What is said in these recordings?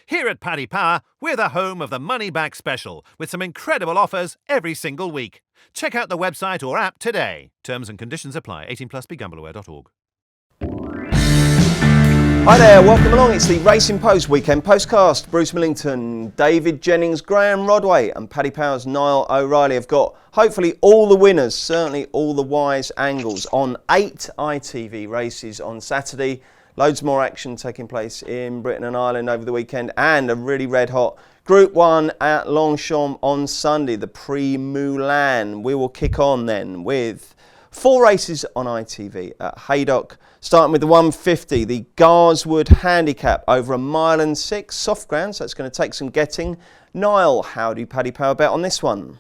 Here at Paddy Power, we're the home of the Money Back Special, with some incredible offers every single week. Check out the website or app today. Terms and conditions apply. 18 plus begambleaware.org. Hi there, welcome along. It's the Racing Post Weekend Postcast. Bruce Millington, David Jennings, Graham Rodway and Paddy Power's Niall O'Reilly have got hopefully all the winners, certainly all the wise angles on 8 ITV races on Saturday. Loads more action taking place in Britain and Ireland over the weekend, and a really red hot Group 1 at Longchamp on Sunday, the Prix Moulin. We will kick on then with 4 races on ITV at Haydock, starting with the 150, the Garswood Handicap over 1.6 miles, soft ground, so it's going to take some getting. Niall, how do Paddy Power bet on this one?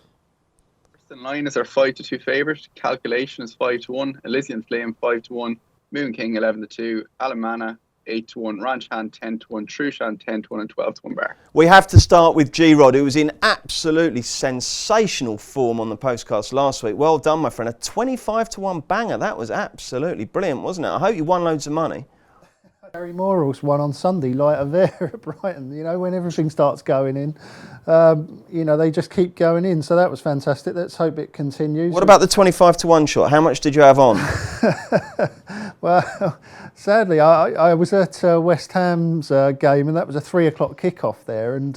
First in line is our 5-2 favourite. Calculation is 5-1. Elysian Flame 5-1. Moon King 11-2. Alamana 8-1. Ranch Hand 10-1. Trushan 10-1 and 12-1 bar. We have to start with G-Rod, who was in absolutely sensational form on the postcast last week. Well done, my friend. A 25-1 banger. That was absolutely brilliant, wasn't it? I hope you won loads of money. Harry Morals won on Sunday, light of air at Brighton. You know, when everything starts going in, you know, they just keep going in. So that was fantastic. Let's hope it continues. What about the 25-1 shot? How much did you have on? Well, sadly, I was at West Ham's game, and that was a 3 o'clock kickoff there, and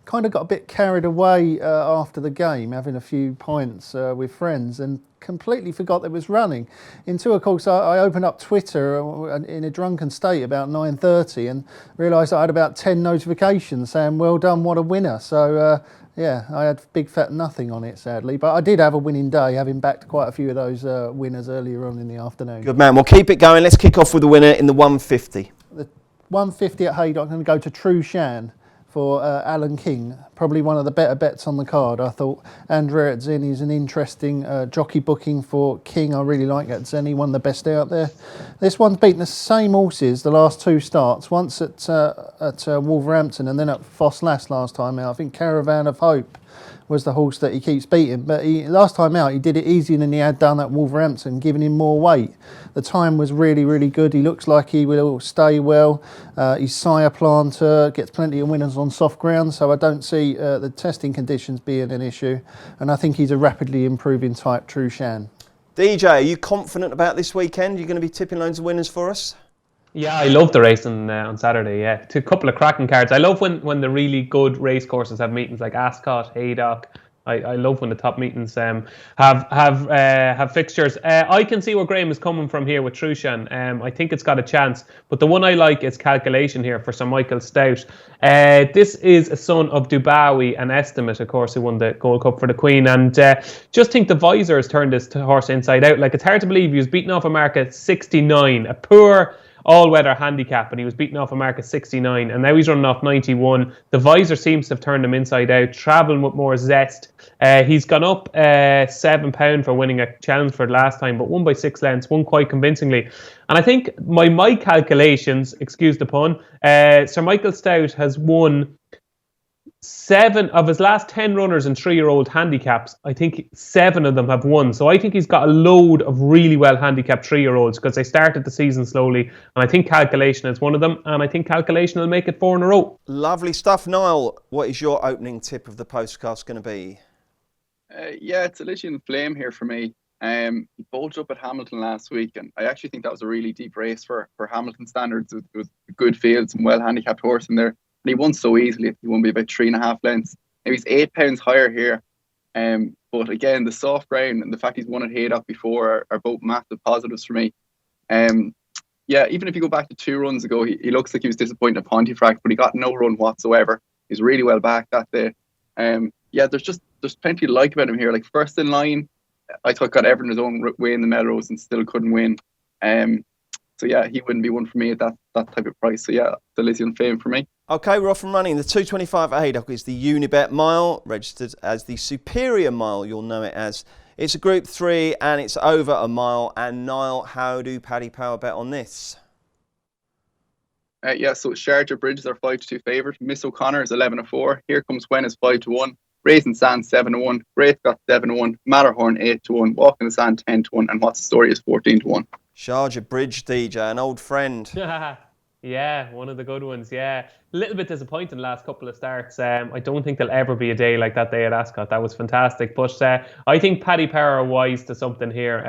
kind of got a bit carried away after the game, having a few pints with friends, and completely forgot that it was running. Until, of course, I opened up Twitter in a drunken state about 9:30 and realised I had about 10 notifications saying, well done, what a winner. So, yeah, I had big fat nothing on it, sadly. But I did have a winning day, having backed quite a few of those winners earlier on in the afternoon. Good man. We'll keep it going. Let's kick off with the winner in the 150. The 150 at Haydock, I'm going to go to Trushan for Alan King. Probably one of the better bets on the card. I thought Andrea Zenny is an interesting jockey booking for King. I really like that Zenny, one of the best out there. This one's beaten the same horses the last 2 starts, once at Wolverhampton and then at Foss Lass last time out. I think Caravan of Hope was the horse that he keeps beating, but last time out he did it easier than he had done at Wolverhampton, giving him more weight. The time was really, really good. He looks like he will stay well. He's sire planter, gets plenty of winners on soft ground, so I don't see the testing conditions being an issue, and I think he's a rapidly improving type, Trushan. DJ, are you confident about this weekend? You're going to be tipping loads of winners for us? Yeah, I love the race on Saturday, yeah. A couple of cracking cards. I love when the really good race courses have meetings like Ascot, Haydock. I love when the top meetings have fixtures. I can see where Graham is coming from here with Trushan. I think it's got a chance, but the one I like is Calculation here for Sir Michael Stout. This is a son of Dubawi and Estimate, of course, who won the Gold Cup for the Queen, and just think the visor has turned this horse inside out. Like, it's hard to believe he was beaten off a mark at 69, a poor all-weather handicap, and he was beaten off a mark at 69, and now he's running off 91. The visor seems to have turned him inside out, travelling with more zest. He's gone up £7 for winning a Chelmsford last time, but won by 6 lengths, won quite convincingly. And I think my calculations, excuse the pun, Sir Michael Stout has won 7 of his last 10 runners in 3-year-old handicaps. I think 7 of them have won. So I think he's got a load of really well handicapped 3-year-olds because they started the season slowly. And I think Calculation is one of them. And I think Calculation will make it 4 in a row. Lovely stuff. Niall, what is your opening tip of the postcast going to be? Yeah, it's Elysian Flame here for me. He bulged up at Hamilton last week, and I actually think that was a really deep race for Hamilton standards with good fields and well handicapped horse in there. And he won so easily. He won by about 3.5 lengths. Now he's £8 higher here. But again, the soft ground and the fact he's won at Haydock before are both massive positives for me. Yeah, even if you go back to 2 runs ago, he looks like he was disappointed at Pontefract, but he got no run whatsoever. He's really well back that day. Yeah, there's plenty to like about him here. Like, first in line, I thought got Everton his own way in the Melrose and still couldn't win. So yeah, he wouldn't be one for me at that type of price. So yeah, the Elysian Flame for me. Okay, we're off and running. The 225 at Haydock is the Unibet Mile, registered as the Superior Mile, you'll know it as. It's a Group 3 and it's over a mile. And Niall, how do Paddy Power bet on this? Yeah, so Sharjah Bridge is our 5-2 favourite. Miss O'Connor is 11-4. Here Comes When is 5-1. Raisin Sand 7-1. Great Scott 7-1. Matterhorn 8-1. Walk in the Sand 10-1. And What's the Story is 14-1. Sharjah Bridge, DJ, an old friend. Yeah, one of the good ones, yeah. A little bit disappointing the last couple of starts. I don't think there'll ever be a day like that day at Ascot. That was fantastic. But I think Paddy Power are wise to something here.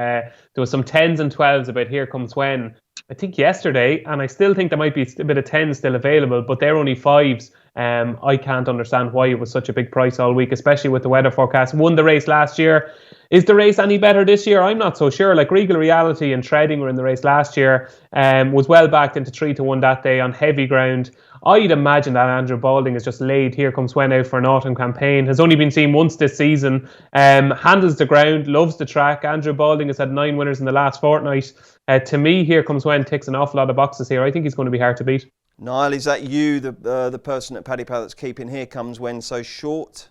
There was some 10s and 12s about Here Comes When, I think yesterday, and I still think there might be a bit of 10s still available, but they're only 5s. I can't understand why it was such a big price all week, especially with the weather forecast. Won the race last year. Is the race any better this year? I'm not so sure. Like Regal Reality and Treading were in the race last year. Was well backed into 3-1 that day on heavy ground. I'd imagine that Andrew Balding has just laid Here Comes When out for an autumn campaign. Has only been seen once this season. Handles the ground, loves the track. Andrew Balding has had 9 winners in the last fortnight. To me, Here Comes When ticks an awful lot of boxes here. I think he's going to be hard to beat. Niall, is that you, the person at Paddy Power that's keeping Here Comes When so short?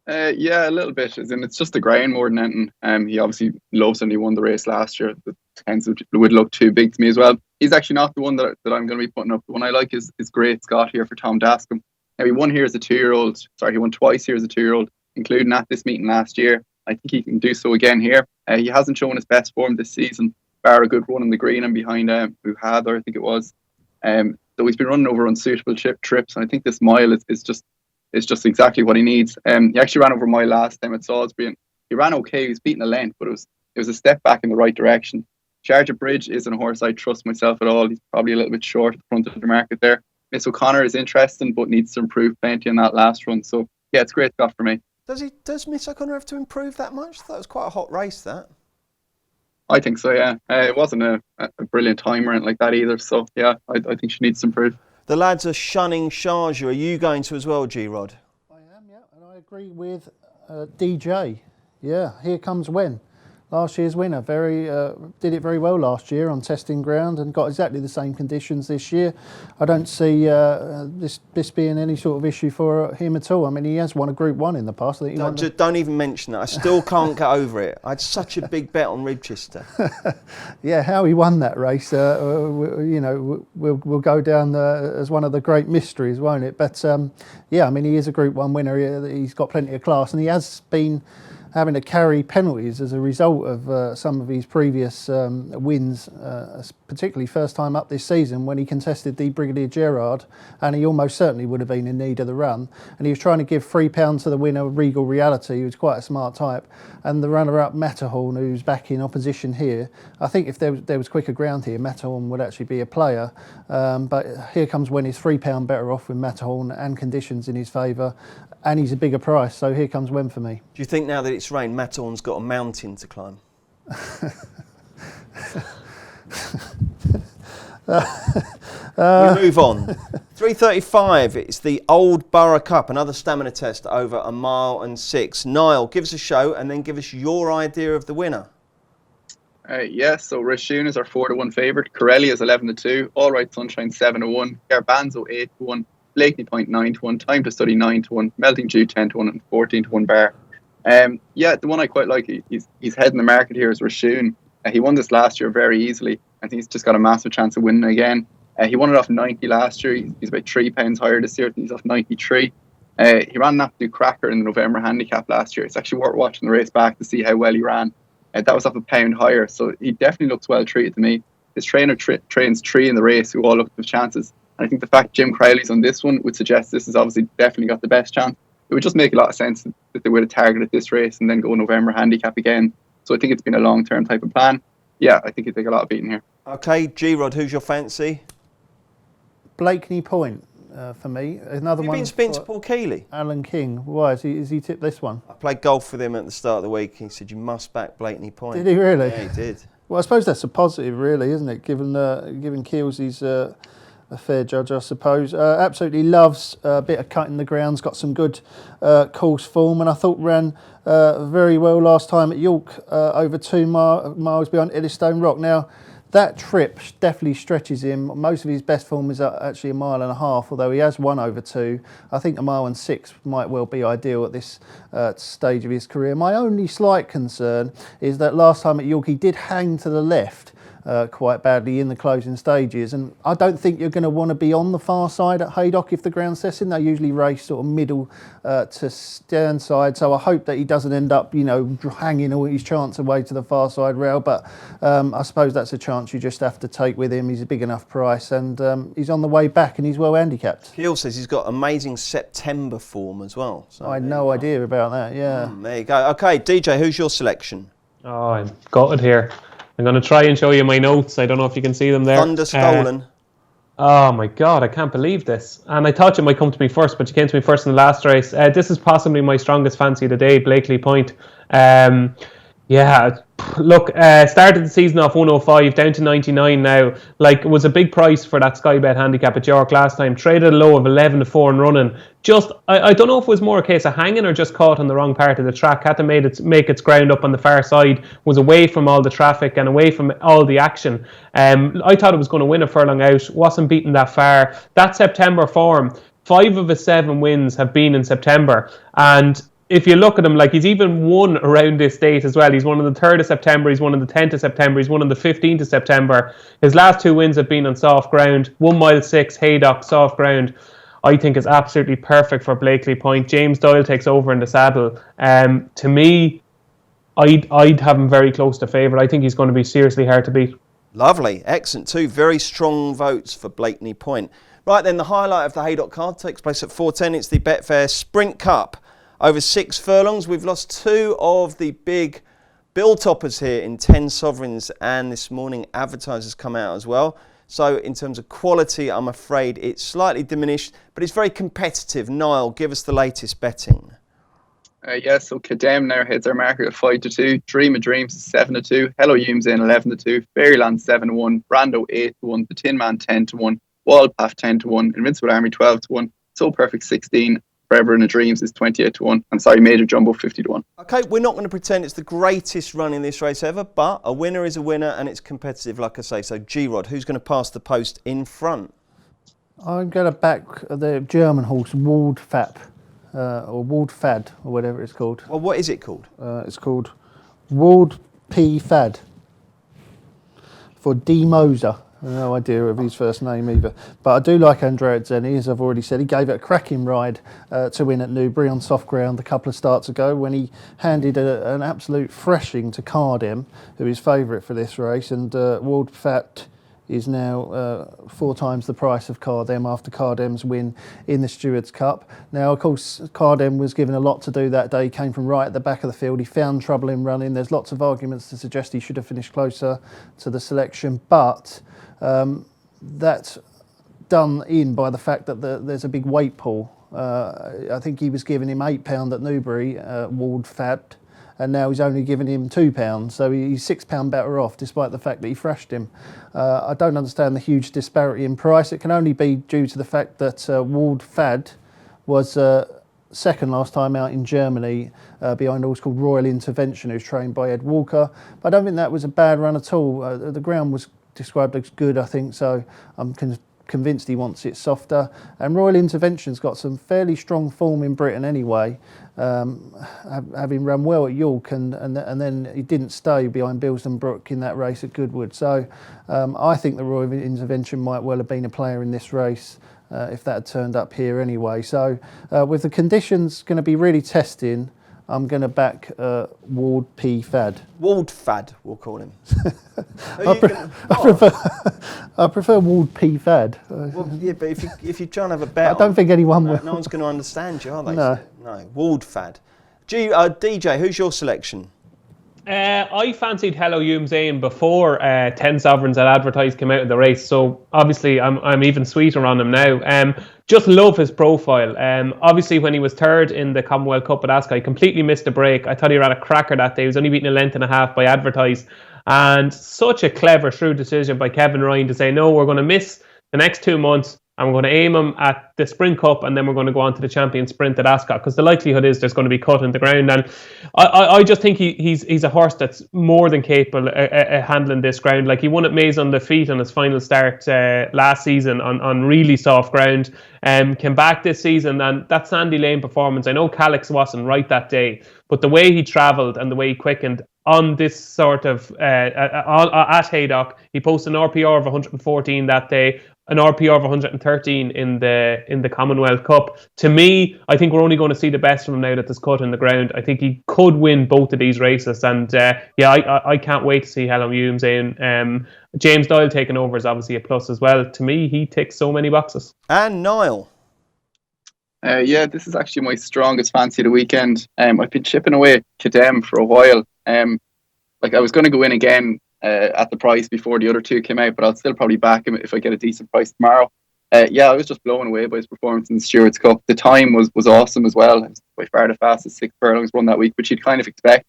Yeah, a little bit. As in, it's just the ground more than anything. He obviously loves and he won the race last year. The 10s would look too big to me as well. He's actually not the one that I'm going to be putting up. The one I like is Great Scott here for Tom Dascombe. Now, he won here as a 2-year-old. Sorry, he won twice here as a 2-year-old, including at this meeting last year. I think he can do so again here. He hasn't shown his best form this season, bar a good run in the green and behind Buhadar, I think it was. So he's been running over unsuitable trips, and I think this mile is just exactly what he needs. He actually ran over a mile last time at Salisbury, and he ran okay. He was beating a length, but it was a step back in the right direction. Charger Bridge isn't a horse I trust myself at all. He's probably a little bit short at the front of the market there. Miss O'Connor is interesting, but needs to improve plenty in that last run. So yeah, it's Great Scott for me. Does Miss O'Connor have to improve that much? That was quite a hot race, that. I think so, yeah. It wasn't a brilliant time or anything like that either. So yeah, I think she needs to improve. The lads are shunning Sharjah. Are you going to as well, G-Rod? I am, yeah, and I agree with DJ. Yeah, Here Comes When. Last year's winner, did it very well last year on testing ground and got exactly the same conditions this year. I don't see this being any sort of issue for him at all. I mean, he has won a Group 1 in the past. I think don't even mention that. I still can't get over it. I had such a big bet on Ribchester. Yeah, how he won that race, we'll go down as one of the great mysteries, won't it? But yeah, I mean, he is a Group 1 winner. He's got plenty of class, and he has been having to carry penalties as a result of some of his previous wins, particularly first time up this season when he contested the Brigadier Gerard, and he almost certainly would have been in need of the run. And he was trying to give £3 to the winner, Regal Reality, who's quite a smart type, and the runner-up Matterhorn, who's back in opposition here. I think if there was quicker ground here, Matterhorn would actually be a player. But Here Comes When he's £3 better off with Matterhorn and conditions in his favour. And he's a bigger price, so Here Comes When for me. Do you think now that it's rained, Matterhorn's got a mountain to climb? We move on. 3:35, it's the Old Borough Cup, another stamina test over 1 mile and 6. Niall, give us a show and then give us your idea of the winner. Yes, so Rishun is our 4-1 favourite. Corelli is 11-2. All Right Sunshine 7-1. Garbanzo 8-1. Blakeney Point 9-1, Time to Study 9-1, Melting Dew 10-1, and 14-1 Bar. Yeah, the one I quite like, he's heading the market here is Rishun. He won this last year very easily. I think he's just got a massive chance of winning again. He won it off 90 last year. He's about £3 higher this year. I think he's off 93. He ran an absolute cracker in the November Handicap last year. It's actually worth watching the race back to see how well he ran. That was off £1 higher, so he definitely looks well treated to me. His trainer trains 3 in the race who all look with chances. And I think the fact Jim Crowley's on this one would suggest this has obviously definitely got the best chance. It would just make a lot of sense that they would have targeted this race and then go November Handicap again. So I think it's been a long-term type of plan. Yeah, I think he'd take a lot of beating here. Okay, G-Rod, who's your fancy? Blakeney Point for me. Another one. You've been to Paul Keeley? Alan King. Why? Has he tipped this one? I played golf with him at the start of the week. He said, you must back Blakeney Point. Did he really? Yeah, he did. Well, I suppose that's a positive, really, isn't it? Given Keelsy's a fair judge, I suppose. Absolutely loves a bit of cutting the grounds, got some good course form, and I thought ran very well last time at York, over 2 miles behind Eddystone Rock. Now, that trip definitely stretches him. Most of his best form is actually 1.5 miles, although he has won over 2. I think 1 mile and 6 might well be ideal at this stage of his career. My only slight concern is that last time at York he did hang to the left quite badly in the closing stages. And I don't think you're going to want to be on the far side at Haydock if the ground's testing. They usually race sort of middle to stern side. So I hope that he doesn't end up, hanging all his chance away to the far side rail. But I suppose that's a chance you just have to take with him. He's a big enough price, and he's on the way back, and he's well handicapped. Keel says he's got amazing September form as well. So I had no idea about that, yeah. There you go. Okay, DJ, who's your selection? Oh, I'm gutted here. I'm going to try and show you my notes. I don't know if you can see them there. Thunder Stolen. Oh my God, I can't believe this. And I thought you might come to me first, but you came to me first in the last race. This is possibly my strongest fancy of the day, Blakely Point. Look, started the season off 105, down to 99 now. Like, it was a big price for that Sky Bet handicap at York last time. Traded a low of 11-4 and running. Just, I don't know if it was more a case of hanging or just caught on the wrong part of the track. Had to make its ground up on the far side. Was away from all the traffic and away from all the action. I thought it was going to win a furlong out. Wasn't beaten that far. That September form, 5 of his 7 wins have been in September. And if you look at him, like, he's even won around this date as well. He's won on the 3rd of September, he's won on the 10th of September, he's won on the 15th of September. His last 2 wins have been on soft ground. 1 mile 6, Haydock, soft ground. I think is absolutely perfect for Blakely Point. James Doyle takes over in the saddle. To me, I'd have him very close to favourite. I think he's going to be seriously hard to beat. Lovely, excellent. 2 very strong votes for Blakely Point. Right then, the highlight of the Haydock card takes place at 4:10. It's the Betfair Spring Cup. Over 6 furlongs, we've lost 2 of the big bill toppers here in 10 sovereigns, and this morning advertisers come out as well. So in terms of quality, I'm afraid it's slightly diminished, but it's very competitive. Niall, give us the latest betting. So Cadem now heads our market at 5-2. Dream of Dreams is 7-2. Hello Humes in 11-2. Fairyland 7-1. Brando 8-1. The Tin Man 10-1. Wildpath 10-1. Invincible Army 12-1. So Perfect 16. Forever in a Dreams is 28-1. I'm sorry, Major Jumbo 50-1. Okay, we're not going to pretend it's the greatest run in this race ever, but a winner is a winner and it's competitive, like I say. So G-Rod, who's going to pass the post in front? I'm going to back the German horse Waldfap, or Waldfad, or whatever it's called. Well, what is it called? It's called Wald P. Fad for D. Moser. No idea of his first name either. But I do like Andrea Zenny, as I've already said. He gave it a cracking ride to win at Newbury on soft ground a couple of starts ago when he handed an absolute thrashing to Cardem, who is favourite for this race. And Waldfat is now 4 times the price of Cardem after Cardem's win in the Stewards' Cup. Now, of course, Cardem was given a lot to do that day. He came from right at the back of the field. He found trouble in running. There's lots of arguments to suggest he should have finished closer to the selection, but that's done in by the fact that there's a big weight pull. I think he was giving him £8 at Newbury, Waldfat, and now he's only giving him £2, so he's £6 better off, despite the fact that he thrashed him. I don't understand the huge disparity in price. It can only be due to the fact that Waldfad was second last time out in Germany behind a horse called Royal Intervention, who's trained by Ed Walker. But I don't think that was a bad run at all. The ground was described as good, I think, so I'm convinced he wants it softer. And Royal Intervention's got some fairly strong form in Britain anyway, having run well at York, and then he didn't stay behind Bilston Brook in that race at Goodwood. So I think the Royal Intervention might well have been a player in this race if that had turned up here anyway. So with the conditions going to be really testing, I'm going to back Ward P. Fad. Wald Fad, we'll call him. I prefer Ward P. Fad. Well, yeah, but if you're trying to have a bet, I don't think anyone will. No one's going to understand you, are they? No. No. Wald Fad. DJ, who's your selection? I fancied Hello Humes in before 10 Sovereigns that advertised came out of the race, so obviously I'm even sweeter on him now. Just love his profile. Obviously when he was 3rd in the Commonwealth Cup at Ascot, he completely missed a break. I thought he ran a cracker that day. He was only beaten 1.5 lengths by advertised, and such a clever, shrewd decision by Kevin Ryan to say, no, we're going to miss the next 2 months. And we're going to aim him at the Spring Cup, and then we're going to go on to the Champion Sprint at Ascot, because the likelihood is there's going to be cut in the ground. And I just think he's a horse that's more than capable of handling this ground. Like, he won at Maze on the feet on his final start last season on really soft ground. Came back this season, and that Sandy Lane performance, I know Calix wasn't right that day, but the way he travelled and the way he quickened, on this sort of at Haydock. He posted an RPR of 114 that day, an RPR of 113 in the Commonwealth Cup. To me, I think we're only going to see the best from him now that there's cut in the ground. I think he could win both of these races, and I can't wait to see Helen Williams in. James Doyle taking over is obviously a plus as well. To me, he ticks so many boxes. And Niall. This is actually my strongest fancy of the weekend. I've been chipping away at Kempton for a while. I was going to go in again at the price before the other two came out, but I'll still probably back him if I get a decent price tomorrow. I was just blown away by his performance in the Stewards Cup. The time was awesome as well. It was by far the fastest 6 furlongs run that week, which you'd kind of expect.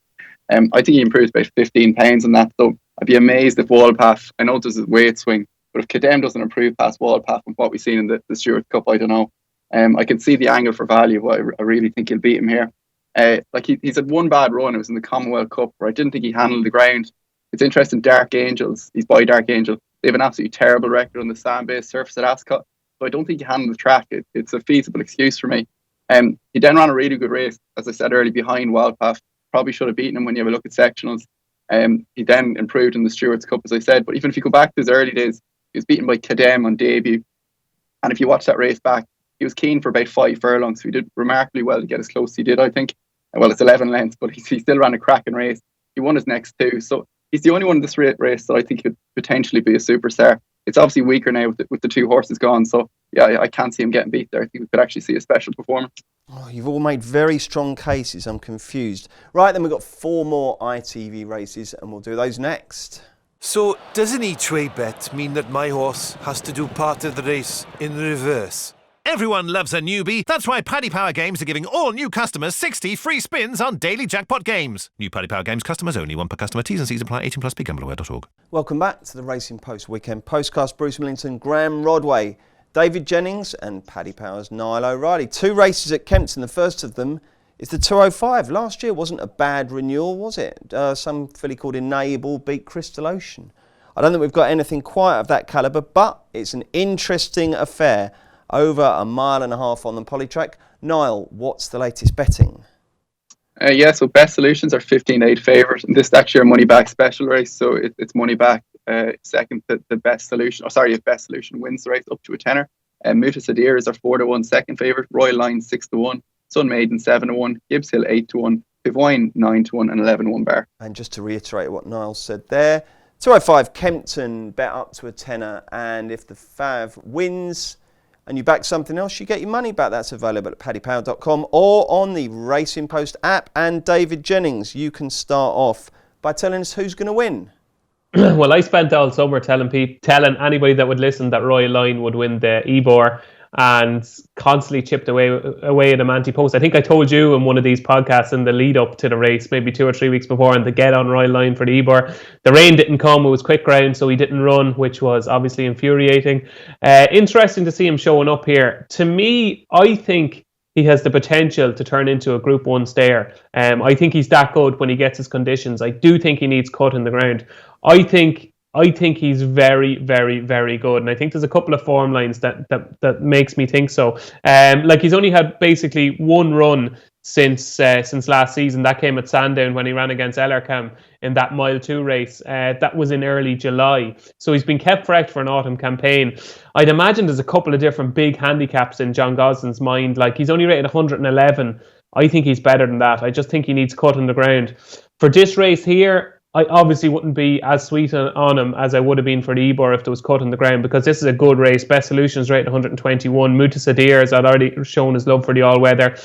I think he improved by 15 pounds on that, so I'd be amazed if Walpath, I know there's a weight swing, but if Kempton doesn't improve past Walpath from what we've seen in the Stewards Cup, I don't know. I can see the angle for value, but I really think he'll beat him here. He's had one bad run. It was in the Commonwealth Cup where I didn't think he handled the ground. It's interesting, Dark Angels, he's by Dark Angel. They have an absolutely terrible record on the sand-based surface at Ascot, so I don't think he handled the track. It's a feasible excuse for me. He then ran a really good race, as I said earlier, behind Wildpath. Probably should have beaten him when you have a look at sectionals. He then improved in the Stewards Cup, as I said, but even if you go back to his early days, he was beaten by Kempton on debut. And if you watch that race back, he was keen for about 5 furlongs, so he did remarkably well to get as close as he did, I think. Well, it's 11 lengths, but he still ran a cracking race. He won his next 2, so he's the only one in this race that I think could potentially be a superstar. It's obviously weaker now with the 2 horses gone, so I can't see him getting beat there. I think we could actually see a special performance. Oh, you've all made very strong cases. I'm confused. Right, then we've got 4 more ITV races, and we'll do those next. So, does an each-way bet mean that my horse has to do part of the race in reverse? Everyone loves a newbie. That's why Paddy Power Games are giving all new customers 60 free spins on daily jackpot games. New Paddy Power Games customers only, 1 per customer. T's and C's apply. 18 plus. BeGambleAware.org. Welcome back to the Racing Post Weekend Postcast. Bruce Millington, Graham Rodway, David Jennings and Paddy Power's Niall O'Reilly. 2 races at Kempton. The first of them is the 205. Last year wasn't a bad renewal, was it? Some filly called Enable beat Crystal Ocean. I don't think we've got anything quite of that calibre, but it's an interesting affair. Over 1.5 miles on the polytrack. Niall, what's the latest betting? So Best Solutions are 15-8 favourite, and this is actually a money back special race, so it's money back second to the Best Solution. If Best Solution wins the race, up to a tenner. Muta Sadir is our 4-1 second favourite. Royal Line 6-1. Sun Maiden 7-1. Gibbs Hill 8-1. Pivwine 9-1 and 11-1 bar. And just to reiterate what Niall said there, 205 Kempton bet up to a tenner, and if the Fav wins and you back something else, you get your money back. That's available at paddypower.com or on the Racing Post app. And David Jennings, you can start off by telling us who's going to win. Well, I spent all summer telling anybody that would listen that Royal Line would win the Ebor, and constantly chipped away at him anti-post. I think I told you in one of these podcasts in the lead up to the race, maybe 2 or 3 weeks before, and to get on Royal Line for the Ebor. The rain didn't come, it was quick ground, so he didn't run, which was obviously infuriating. Interesting to see him showing up here. To me, I think he has the potential to turn into a Group 1 stayer. I think he's that good when he gets his conditions. I do think he needs cut in the ground. I think he's very, very, very good, and I think there's a couple of form lines that makes me think so. He's only had basically 1 run since last season. That came at Sandown when he ran against Ellercam in that Mile 2 race. That was in early July. So he's been kept fresh for an autumn campaign. I'd imagine there's a couple of different big handicaps in John Goslin's mind. He's only rated 111. I think he's better than that. I just think he needs cut on the ground. For this race here, I obviously wouldn't be as sweet on him as I would have been for the Ebor if there was cut on the ground, because this is a good race. Best Solutions rated 121. Muta Sadir has already shown his love for the all-weather.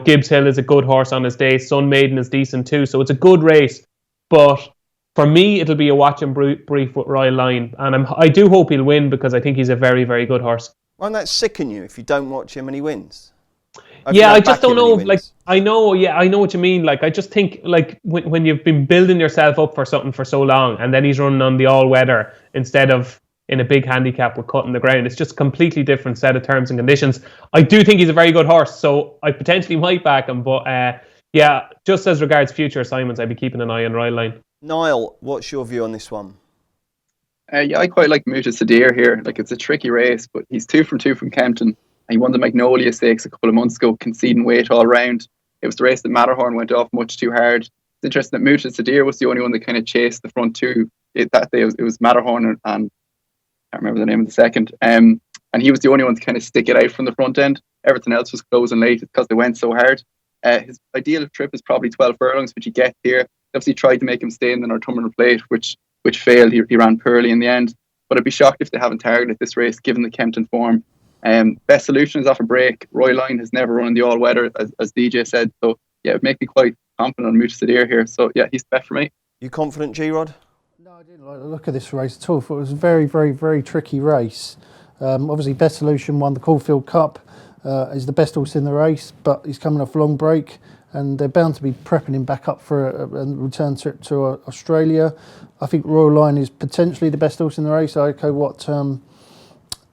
Gibbs Hill is a good horse on his day. Sun Maiden is decent too. So it's a good race. But for me, it'll be a watch and brief with Royal Line. And I do hope he'll win, because I think he's a very, very good horse. Won't that sicken you if you don't watch him and he wins? Yeah, I just don't know. I know what you mean. I just think, when you've been building yourself up for something for so long, and then he's running on the all-weather instead of in a big handicap with cutting the ground, it's just a completely different set of terms and conditions. I do think he's a very good horse, so I potentially might back him. But just as regards future assignments, I'd be keeping an eye on Royal Line. Niall, what's your view on this one? I quite like Muta Sadir here. It's a tricky race, but he's 2 from Kempton. He won the Magnolia Stakes a couple of months ago, conceding weight all round. It was the race that Matterhorn went off much too hard. It's interesting that Muta Sadir was the only one that kind of chased the front two that day. It was Matterhorn and I can't remember the name of the second. And he was the only one to kind of stick it out from the front end. Everything else was closing late because they went so hard. His ideal trip is probably 12 furlongs, which he gets here. Obviously tried to make him stay in the Northumberland Plate, which failed. He ran poorly in the end. But I'd be shocked if they haven't targeted this race, given the Kempton form. Best Solution is off a break. Roy Line has never run in the all-weather, as DJ said. So, yeah, it would make me quite confident on Muta Sadir here. So, yeah, he's the bet for me. You confident, G-Rod? No, I didn't like the look of this race at all. It was a very, very, very tricky race. Obviously, Best Solution won the Caulfield Cup. He's the best horse in the race, but he's coming off a long break, and they're bound to be prepping him back up for a return trip to Australia. I think Royal Line is potentially the best horse in the race. I echo what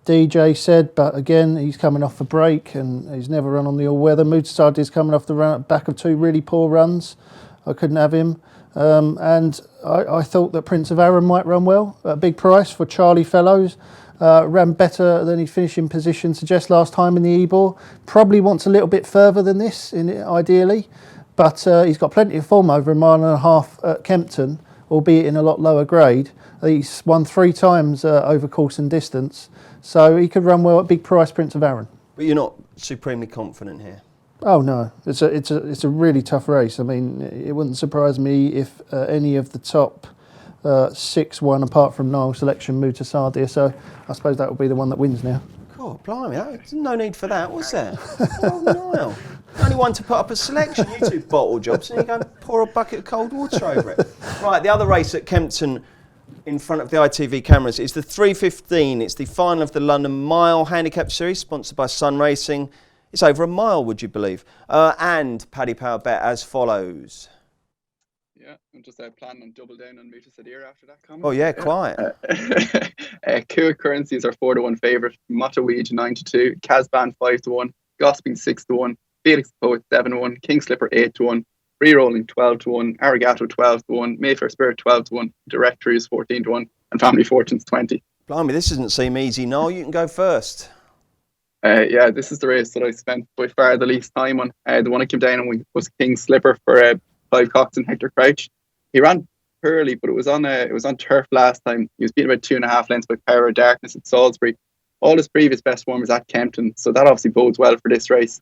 DJ said, but again, he's coming off a break, and he's never run on the all-weather. Mutasad is coming off the back of two really poor runs. I couldn't have him. And I thought that Prince of Arran might run well at a big price for Charlie Fellows. Ran better than his finishing position suggests last time in the Ebor. Probably wants a little bit further than this, ideally, but he's got plenty of form over a mile and a half at Kempton, albeit in a lot lower grade. He's won 3 times over course and distance, so he could run well at big price, Prince of Arran. But you're not supremely confident here. Oh no, it's a really tough race. I mean, it wouldn't surprise me if any of the top 6 won, apart from Nile Selection, Mutasardia. So I suppose that will be the one that wins now. God, blimey, there's no need for that, was there? Oh, Nile. Only one to put up a selection. You two bottle jobs, and you go and pour a bucket of cold water over it. Right, the other race at Kempton in front of the ITV cameras is the 3:15. It's the final of the London Mile Handicap Series, sponsored by Sun Racing. It's over a mile, would you believe? And Paddy Power bet as follows. Yeah, I'm just planning on double down on Muta Sadir after that comment. Oh yeah, quiet. Cool Currencies are 4-1 favourite. Mottaweed 9-2. Casban 5-1. Gossiping 6-1. Felix the Poet 7-1. King Slipper 8-1. Free Rolling 12-1. Arigato 12-1. Mayfair Spirit 12-1. Directory is 14-1. And Family Fortunes 20. Blimey, this doesn't seem easy. Noel, you can go first. Yeah, this is the race that I spent by far the least time on. The one I came down on was King Slipper for Clive Cox and Hector Crouch. He ran poorly, but it was on turf last time. He was beaten about 2.5 lengths by Power of Darkness at Salisbury. All his previous best form was at Kempton, so that obviously bodes well for this race.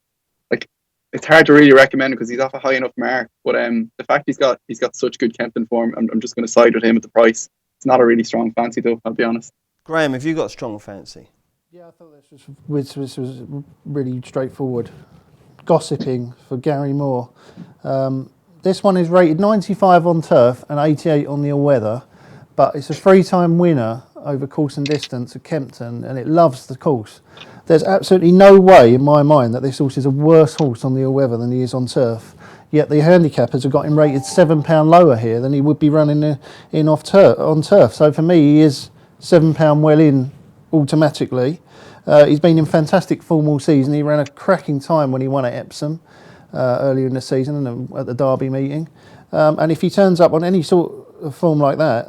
Like, it's hard to really recommend him because he's off a high enough mark, but the fact he's got such good Kempton form, I'm just going to side with him at the price. It's not a really strong fancy though, I'll be honest. Graham, have you got a strong fancy? Yeah, I thought this was really straightforward. Gossiping for Gary Moore. This one is rated 95 on turf and 88 on the all-weather, but it's a 3-time winner over course and distance at Kempton, and it loves the course. There's absolutely no way in my mind that this horse is a worse horse on the all-weather than he is on turf. Yet the handicappers have got him rated £7 lower here than he would be running on turf. So for me, he is £7 well in automatically. He's been in fantastic form all season. He ran a cracking time when he won at Epsom earlier in the season and at the Derby meeting. And if he turns up on any sort of form like that,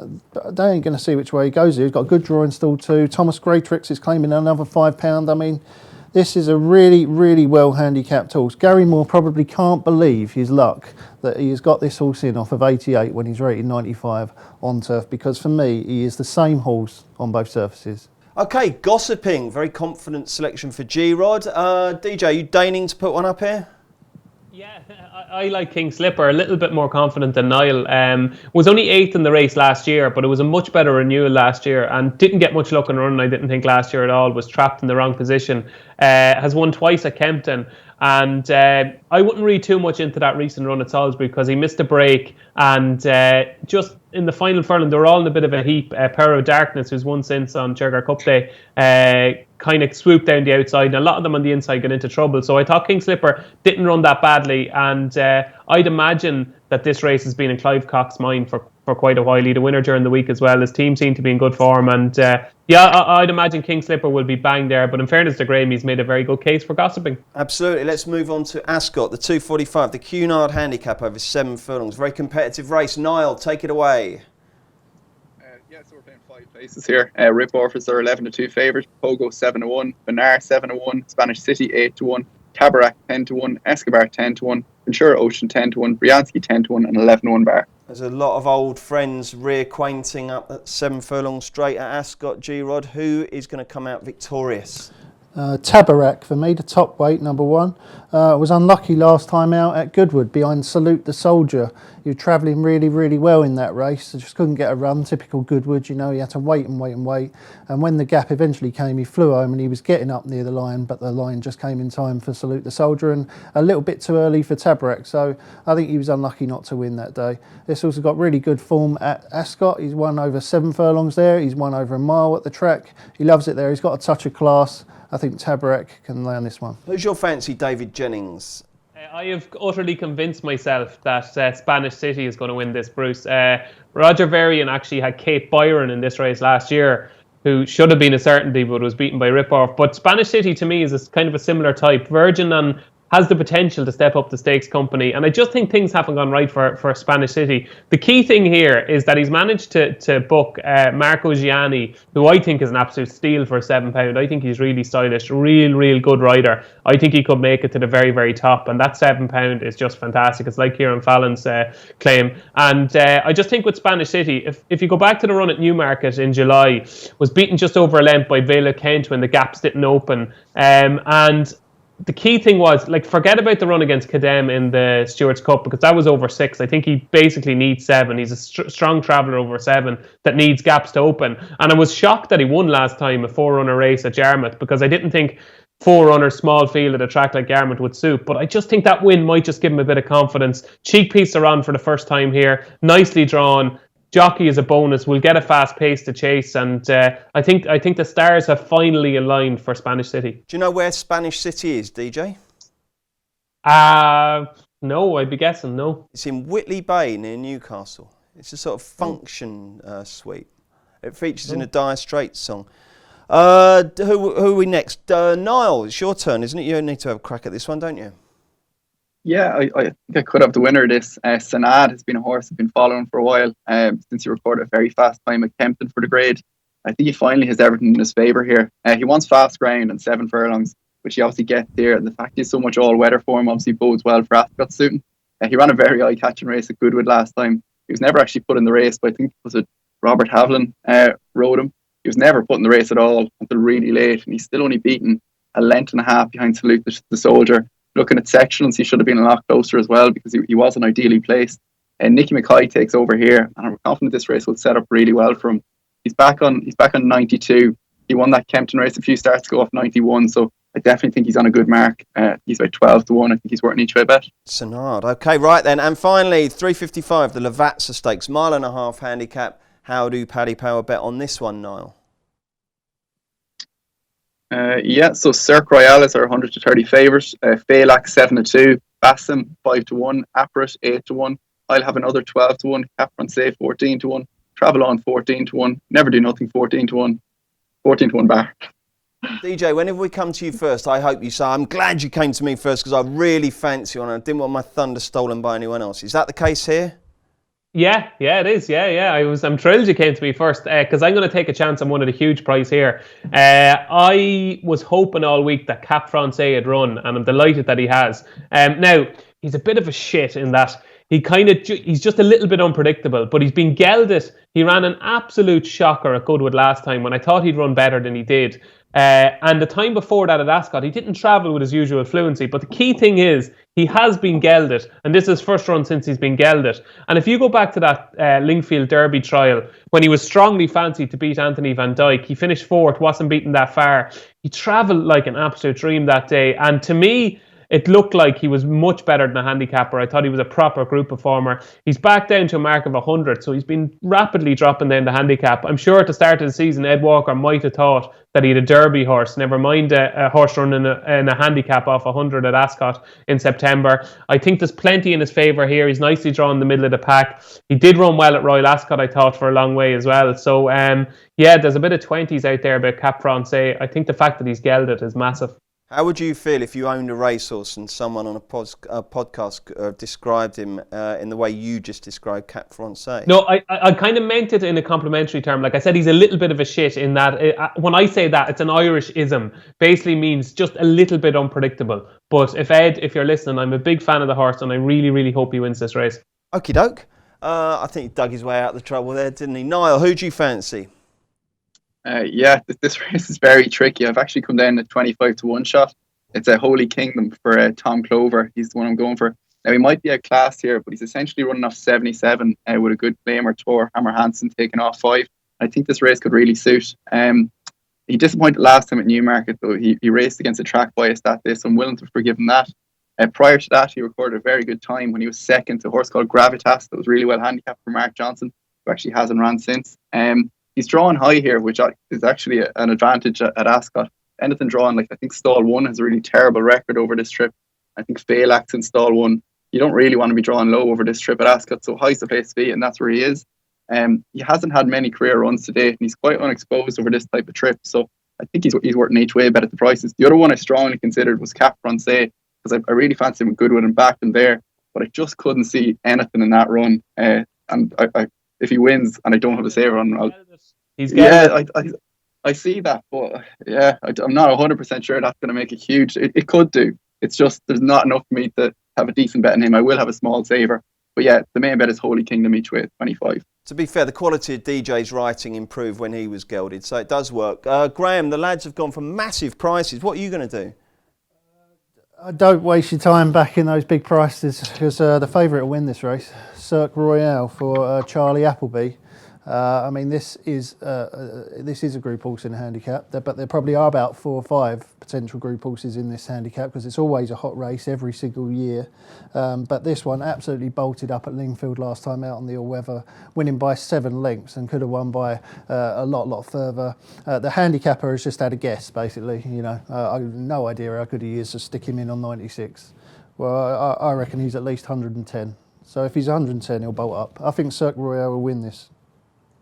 they ain't going to see which way he goes here. He's got a good draw in stall too. Thomas Greatrix is claiming another £5. I mean, this is a really, really well handicapped horse. Gary Moore probably can't believe his luck that he has got this horse in off of 88 when he's rated 95 on turf, because for me, he is the same horse on both surfaces. Okay, Gossiping, very confident selection for G-Rod. DJ, are you deigning to put one up here? Yeah, I like King Slipper, a little bit more confident than Niall. Was only 8th in the race last year, but it was a much better renewal last year and didn't get much luck on run, I didn't think, last year at all. Was trapped in the wrong position. Has won twice at Kempton. And I wouldn't read too much into that recent run at Salisbury because he missed a break, and just in the final furlong they were all in a bit of a heap. Power of Darkness, who's won since on Chergar Cup Day, kind of swooped down the outside, and a lot of them on the inside got into trouble. So I thought King Slipper didn't run that badly, and I'd imagine that this race has been in Clive Cox's mind for quite a while. He'd a winner during the week as well. His team seemed to be in good form, and I'd imagine King Slipper will be bang there. But in fairness to Graham, he's made a very good case for Gossiping. Absolutely. Let's move on to Ascot, the 245, the Cunard Handicap over 7 furlongs. Very competitive race. Niall, take it away. So we're playing 5 places here. Rip Orphis are 11-2 favourite. Pogo 7-1. Benar 7-1. Spanish City 8-1. Cabaret 10-1. Escobar 10-1. Ventura Ocean 10-1, Brianski 10-1, and 11-1 bar. There's a lot of old friends reacquainting up at 7 furlong straight at Ascot. G-Rod, who is going to come out victorious? Tabarak for me, the top weight, number 1. Was unlucky last time out at Goodwood behind Salute the Soldier. He was travelling really, really well in that race. So just couldn't get a run. Typical Goodwood, you know, he had to wait and wait and wait. And when the gap eventually came, he flew home and he was getting up near the line, but the line just came in time for Salute the Soldier and a little bit too early for Tabarak. So I think he was unlucky not to win that day. This also got really good form at Ascot. He's won over 7 furlongs there. He's won over a mile at the track. He loves it there. He's got a touch of class. I think Tabarak can lay on this one. Who's your fancy, David Jennings? I have utterly convinced myself that Spanish City is going to win this, Bruce. Roger Varian actually had Kate Byron in this race last year, who should have been a certainty but was beaten by Ripoff. But Spanish City to me is a kind of a similar type. Virgin has the potential to step up the stakes company, and I just think things haven't gone right for Spanish City. The key thing here is that he's managed to book Marco Gianni, who I think is an absolute steal for £7. I think he's really stylish, real good rider. I think he could make it to the very, very top, and that £7 is just fantastic. It's like Kieran Fallon's claim. And I just think with Spanish City, if you go back to the run at Newmarket in July, was beaten just over a length by Vela Kent when the gaps didn't open, and the key thing was, like, forget about the run against Cadem in the Stewards Cup, because that was over 6. I think he basically needs 7. He's a strong traveller over 7 that needs gaps to open. And I was shocked that he won last time a 4-runner race at Yarmouth, because I didn't think 4-runner small field at a track like Yarmouth would suit. But I just think that win might just give him a bit of confidence. Cheek piece are on for the first time here. Nicely drawn. Jockey is a bonus. We'll get a fast pace to chase, and I think the stars have finally aligned for Spanish City. Do you know where Spanish City is, DJ? No, I'd be guessing no. It's in Whitley Bay near Newcastle. It's a sort of function suite. It features in a Dire Straits song. Who are we next? Niall, it's your turn, isn't it? You need to have a crack at this one, don't you? Yeah, I think I could have the winner of this. Sanad has been a horse I've been following for a while, since he recorded a very fast time at Kempton for the grade. I think he finally has everything in his favour here. He wants fast ground and 7 furlongs, which he obviously gets here. And the fact he's so much all-weather for him obviously bodes well for Ascot suiting. He ran a very eye-catching race at Goodwood last time. He was never actually put in the race, but I think was it Robert Haviland rode him. He was never put in the race at all until really late, and he's still only beaten a length and a half behind Salute the Soldier. Looking at sectionals, he should have been a lot closer as well, because he wasn't ideally placed. And Nicky Mackay takes over here, and I'm confident this race will set up really well for him. He's back on 92. He won that Kempton race a few starts ago off 91, so I definitely think he's on a good mark. He's about 12-1. I think he's worth an each way bet. Sanard. Okay, right then. And finally, 355, the Lavazza Stakes, 1.5 mile handicap. How do Paddy Power bet on this one, Niall? So Cirque Royale is our 100 to 30 favourite. Phelan 7-2, Bassam 5-1, Apparat 8-1. I'll have another 12-1, Cap Francais 14-1, Travel On 14-1, Never Do Nothing 14-1, 14-1 bar. DJ, whenever we come to you first, I hope you say, I'm glad you came to me first because I really fancy you and I didn't want my thunder stolen by anyone else. Is that the case here? Yeah, it is. Yeah. I'm thrilled you came to me first because I'm going to take a chance on one of the huge prize here. I was hoping all week that Cap Francais had run, and I'm delighted that he has. Now, he's a bit of a shit in that he's just a little bit unpredictable, but he's been gelded. He ran an absolute shocker at Goodwood last time when I thought he'd run better than he did. And the time before that at Ascot, he didn't travel with his usual fluency. But the key thing is, he has been gelded. And this is his first run since he's been gelded. And if you go back to that Lingfield Derby trial, when he was strongly fancied to beat Anthony Van Dyke, he finished 4th, wasn't beaten that far. He travelled like an absolute dream that day. And to me, it looked like he was much better than a handicapper. I thought he was a proper group performer. He's back down to a mark of 100, so he's been rapidly dropping down the handicap. I'm sure at the start of the season, Ed Walker might have thought that he had a Derby horse, never mind a horse running in a handicap off 100 at Ascot in September. I think there's plenty in his favour here. He's nicely drawn in the middle of the pack. He did run well at Royal Ascot, I thought, for a long way as well. So, there's a bit of 20s out there about Cap Francais. I think the fact that he's gelded is massive. How would you feel if you owned a racehorse and someone on a podcast described him in the way you just described Cap Francais? No, I kind of meant it in a complimentary term. Like I said, he's a little bit of a shit in that when I say that, it's an Irish-ism. Basically means just a little bit unpredictable. But if you're listening, I'm a big fan of the horse and I really, really hope he wins this race. Okie doke. I think he dug his way out of the trouble there, didn't he? Niall, who do you fancy? This race is very tricky. I've actually come down to 25 to 1 shot. It's a Holy Kingdom for Tom Clover. He's the one I'm going for. Now, he might be a class here, but he's essentially running off 77 with a good claim or tour. Hammer Hansen taking off 5. I think this race could really suit. He disappointed last time at Newmarket, though. He raced against a track bias that day, so I'm willing to forgive him that. Prior to that, he recorded a very good time when he was second to a horse called Gravitas that was really well handicapped for Mark Johnson, who actually hasn't ran since. He's drawn high here, which is actually an advantage at Ascot. Anything drawn, like I think Stall 1 has a really terrible record over this trip. I think Phalanx in Stall 1. You don't really want to be drawn low over this trip at Ascot, so high's the place to be, and that's where he is. He hasn't had many career runs to date, and he's quite unexposed over this type of trip, so I think he's worth an each way bet at the prices. The other one I strongly considered was Cap Francais, because I really fancy him with Goodwood and backed him there, but I just couldn't see anything in that run. And if he wins and I don't have a saver on, I see that, but I'm not 100% sure that's going to make a huge. It could do. It's just there's not enough for me to have a decent bet in him. I will have a small saver, but the main bet is Holy Kingdom each way at 25. To be fair, the quality of DJ's writing improved when he was gelded, so it does work. Graham, the lads have gone for massive prices. What are you going to do? Don't waste your time backing those big prices because the favourite will win this race, Cirque Royale for Charlie Appleby. I mean, this is a group horse in a handicap, but there probably are about 4 or 5 potential group horses in this handicap because it's always a hot race every single year. But this one absolutely bolted up at Lingfield last time out on the all-weather, winning by 7 lengths and could have won by a lot further. The handicapper has just had a guess, basically. I have no idea how good he is to stick him in on 96. Well, I reckon he's at least 110. So if he's 110, he'll bolt up. I think Cirque Royale will win this.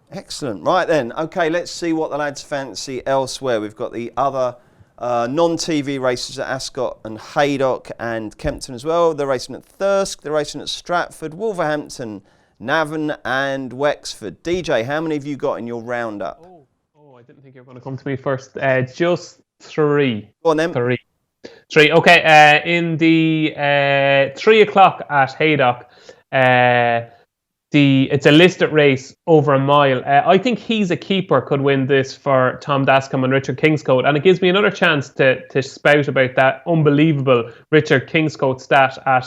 Excellent. Right then, okay, let's see what the lads fancy elsewhere. We've got the other non-TV races at Ascot and Haydock and Kempton as well. They're racing at Thirsk, they're racing at Stratford, Wolverhampton, Navan and Wexford. DJ, how many have you got in your roundup? Oh, I didn't think you were going to come to me first. Just 3. Go on then. 3. Okay, in the 3 o'clock at Haydock, it's a listed race over a mile. I think He's a Keeper could win this for Tom Dascombe and Richard Kingscote, and it gives me another chance to spout about that unbelievable Richard Kingscote stat at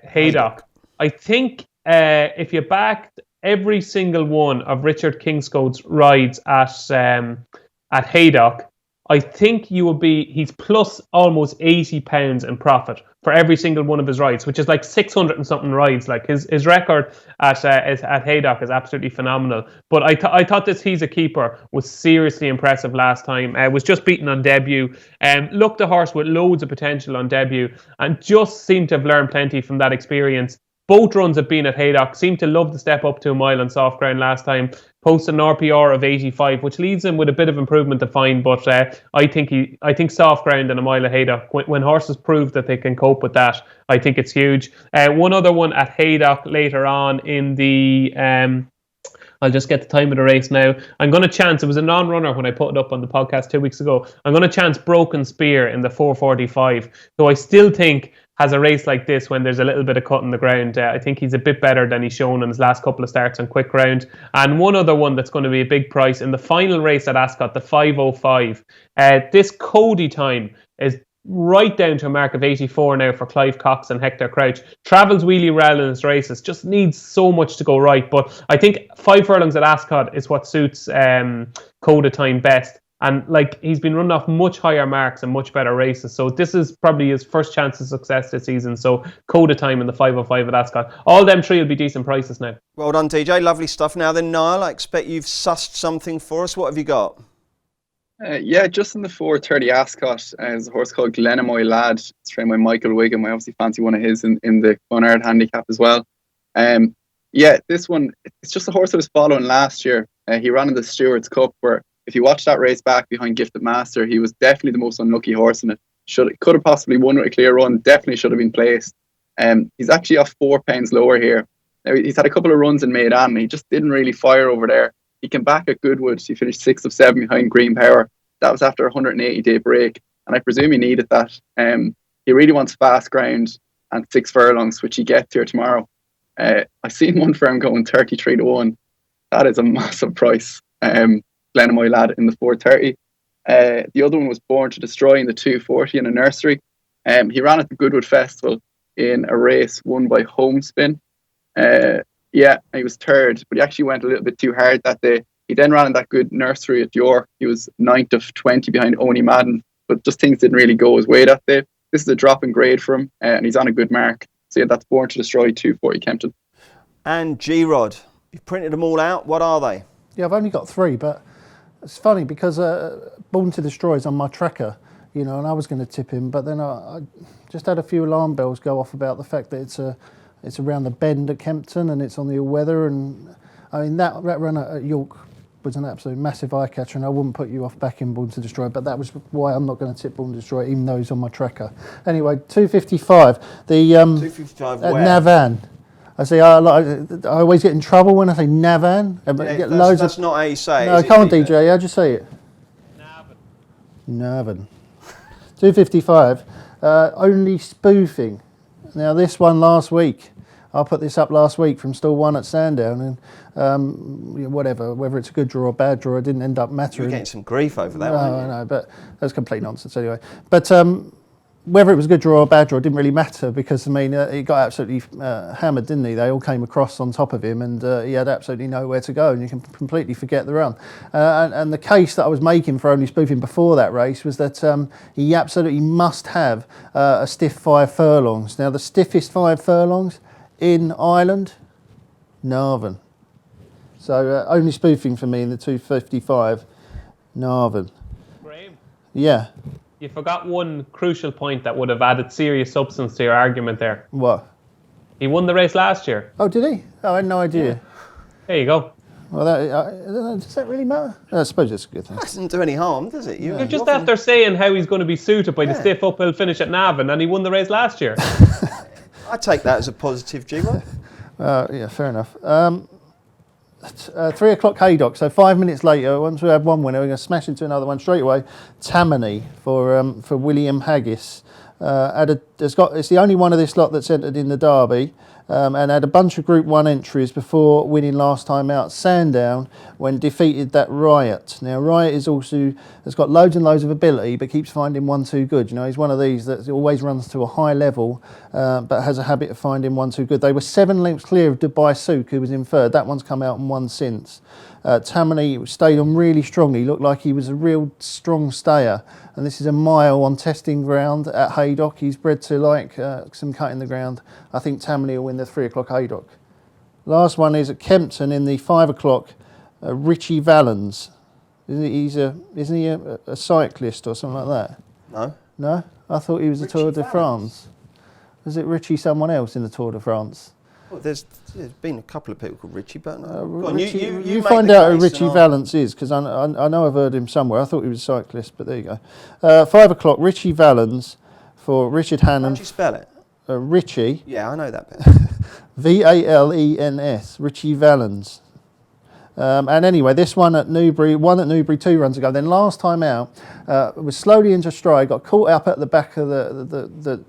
Haydock. I think if you backed every single one of Richard Kingscote's rides at Haydock, I think he's plus almost £80 in profit for every single one of his rides, which is like 600 and something rides. Like his record at Haydock is absolutely phenomenal. But I thought this He's a Keeper was seriously impressive last time. Was just beaten on debut. Looked a horse with loads of potential on debut and just seemed to have learned plenty from that experience. Both runs have been at Haydock. Seemed to love the step up to a mile on soft ground last time. Posted an RPR of 85, which leaves him with a bit of improvement to find. But I think soft ground and a mile at Haydock, when horses prove that they can cope with that, I think it's huge. One other one at Haydock later on in the. I'll just get the time of the race now. I'm going to chance, it was a non-runner when I put it up on the podcast 2 weeks ago. I'm going to chance Broken Spear in the 4:45. So I still think has a race like this when there's a little bit of cut in the ground. I think he's a bit better than he's shown in his last couple of starts on quick ground. And one other one that's going to be a big price in the final race at Ascot, the 5:05. This Cody time is right down to a mark of 84 now for Clive Cox and Hector Crouch. Travels really well in his races, just needs so much to go right. But I think 5 furlongs at Ascot is what suits Coda time best. And he's been running off much higher marks and much better races. So this is probably his first chance of success this season. So Coda time in the 5:05 at Ascot. All them 3 will be decent prices now. Well done, DJ. Lovely stuff. Now then, Niall, I expect you've sussed something for us. What have you got? Just in the 4:30 Ascot, there's a horse called Glenamoy Lad. It's trained by Michael Wiggum. I obviously fancy one of his in the Clonard handicap as well. This one, it's just a horse I was following last year. He ran in the Stewards Cup where if you watch that race back behind Gifted Master, he was definitely the most unlucky horse in it. Could have possibly won with a clear run, definitely should have been placed. He's actually off £4 lower here. Now, he's had a couple of runs in Maidan, he just didn't really fire over there. He came back at Goodwood, he finished 6 of 7 behind Green Power. That was after a 180-day break, and I presume he needed that. He really wants fast ground and 6 furlongs, which he gets here tomorrow. I've seen one firm going 33 to 1. That is a massive price. Glenamoy lad in the 430. The other one was Born to Destroy in the 240 in a nursery. He ran at the Goodwood Festival in a race won by Homespin. He was third, but he actually went a little bit too hard that day. He then ran in that good nursery at York. He was 9th of 20 behind Oni Madden, but just things didn't really go his way that day. This is a drop in grade for him, and he's on a good mark. So yeah, that's Born to Destroy, 240 Kempton. And G-Rod, you've printed them all out. What are they? Yeah, I've only got 3, but it's funny because Born to Destroy is on my tracker, and I was going to tip him, but then I just had a few alarm bells go off about the fact that it's around the bend at Kempton and it's on the all-weather, and I mean that run at York was an absolute massive eye catcher, and I wouldn't put you off backing Born to Destroy, but that was why I'm not going to tip Born to Destroy, even though he's on my tracker. Anyway, 255. The 255 at where? Navan. I say I always get in trouble when I say Navan. That's not how you say it. No, come on, DJ. How'd you say it? Navan. 255. Only spoofing. Now this one last week. I put this up last week from stall 1 at Sandown, and whether it's a good draw or bad draw, it didn't end up mattering. You're getting some grief over that one. No, I know, but that's complete nonsense anyway. But whether it was a good draw or a bad draw, it didn't really matter because, he got absolutely hammered, didn't he? They all came across on top of him, and he had absolutely nowhere to go, and you can completely forget the run. And the case that I was making for only spoofing before that race was that he absolutely must have a stiff 5 furlongs. Now, the stiffest 5 furlongs in Ireland, Navan. So only spoofing for me in the 255, Navan. Graham, Yeah. you forgot one crucial point that would have added serious substance to your argument there. What? He won the race last year. Oh, did he? Oh, I had no idea. There you go. Well, does that really matter? I suppose it's a good thing. That doesn't do any harm, does it? You're just after saying how he's going to be suited by the stiff uphill finish at Navan, and he won the race last year. I take that as a positive, G-Rod. Yeah, fair enough. 3 o'clock Haydock, so 5 minutes later, once we have one winner, we're going to smash into another one straight away. Tammany for William Haggis. It's the only one of this lot that's entered in the Derby, and had a bunch of Group 1 entries before winning last time out Sandown when defeated that Riot. Now Riot has got loads and loads of ability but keeps finding one too good. He's one of these that always runs to a high level but has a habit of finding one too good. They were 7 lengths clear of Dubai Souk, who was in third. That one's come out and won since. Tammany stayed on really strongly, looked like he was a real strong stayer, and this is a mile on testing ground at Haydock. He's bred to like some cut in the ground. I think Tammany will win the 3 o'clock Haydock. Last one is at Kempton in the 5 o'clock, Richie Valens. Isn't he a cyclist or something like that? No. No? I thought he was Richie the Tour de Valens. France. Was it Richie someone else in the Tour de France? Well, there's been a couple of people called Richie, but no. Richie, you find make the out who case Richie and Valens is, because I know I've heard him somewhere. I thought he was a cyclist, but there you go. 5 o'clock, Richie Valens for Richard How Hannam. do you spell it? Richie, Yeah, I know that bit. Valens, Richie Valens. And anyway, this one at Newbury, 2 runs ago. Then last time out, was slowly into stride, got caught up at the back of the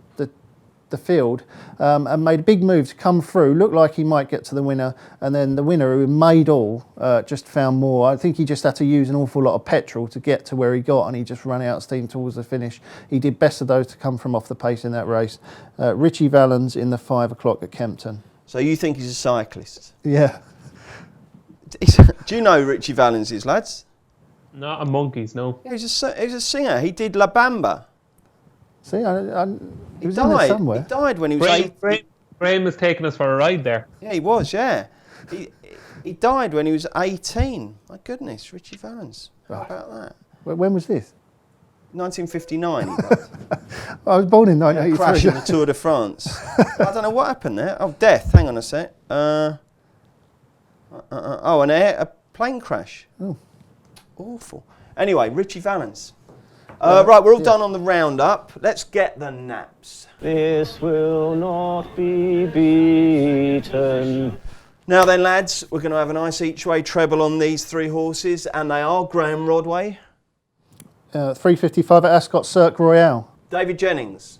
field, and made a big move to come through. Looked like he might get to the winner, and then the winner, who made all, just found more. I think he just had to use an awful lot of petrol to get to where he got, and he just ran out of steam towards the finish. He did best of those to come from off the pace in that race. Richie Valens in the 5 o'clock at Kempton. So you think he's a cyclist? Yeah. Do you know who Richie Valens is, lads? Not a monkeys, no. Yeah, he's a singer. He did La Bamba. See, he He was in there died. somewhere. He died when he was 8. Graham was taking us for a ride there. Yeah, he was. Yeah, he died when he was 18. My goodness, Richie Valens. How about that? When was this? 1959. He died. I was born in Crash 1983. in the Tour de France. I don't know what happened there. Oh, death. Hang on a sec. Oh, a plane crash. Oh. Awful. Anyway, Richie Valens. Right, we're all done on the roundup. Let's get the naps. This will not be beaten. Now then, lads, we're going to have a nice each-way treble on these 3 horses, and they are Graham Rodway. 355 at Ascot Cirque Royale. David Jennings.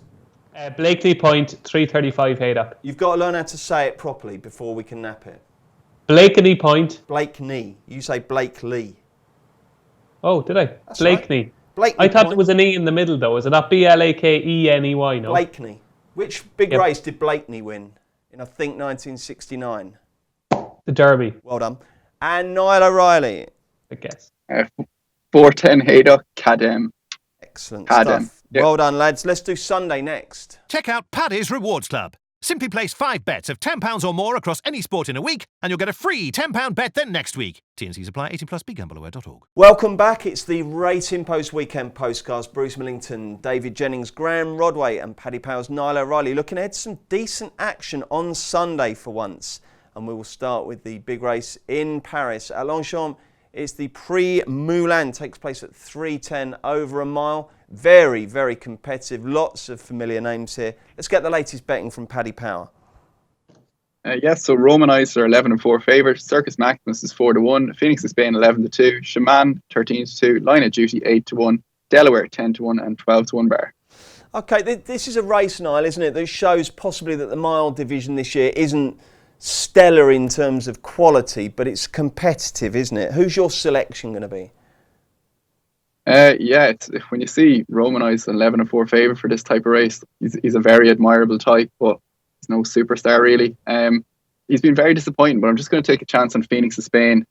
Blakely Point, 335 Haydock. You've got to learn how to say it properly before we can nap it. Blakeney Point. Blakeney. You say Blakely. Oh, did I? That's Blakeney. Right. Blakeney I thought Point. there was an E in the middle, though. Is it not Blakeney, no? Blakeney. Which big race did Blakeney win in, I think, 1969? The Derby. Well done. And Niall O'Reilly. I guess. 410 Haydock, Cadem. Excellent Cadem. stuff. Yep. Well done, lads. Let's do Sunday next. Check out Paddy's Rewards Club. Simply place 5 bets of £10 or more across any sport in a week, and you'll get a free £10 bet the next week. T&Cs apply. 18+. BeGambleAware.org. Welcome back. It's the Racing Post Weekend Postcast. Bruce Millington, David Jennings, Graham Rodway and Paddy Power's Niall O'Reilly looking ahead to some decent action on Sunday for once. And we will start with the big race in Paris. At Longchamp, it's the Prix Moulin. Takes place at 3:10 over a mile. Very, very competitive. Lots of familiar names here. Let's get the latest betting from Paddy Power. Yes, so Romanized are 11-4 favourites. Circus Maximus is 4-1. Phoenix of Spain 11-2. Shaman 13-2. Line of Duty 8-1. Delaware 10-1 and 12-1 Bar. Okay, this is a race, Niall, isn't it, that shows possibly that the mile division this year isn't stellar in terms of quality, but it's competitive, isn't it? Who's your selection going to be? When you see Romanized 11-4 favourite for this type of race, he's a very admirable type, but he's no superstar really. He's been very disappointing, but I'm just going to take a chance on Phoenix of Spain.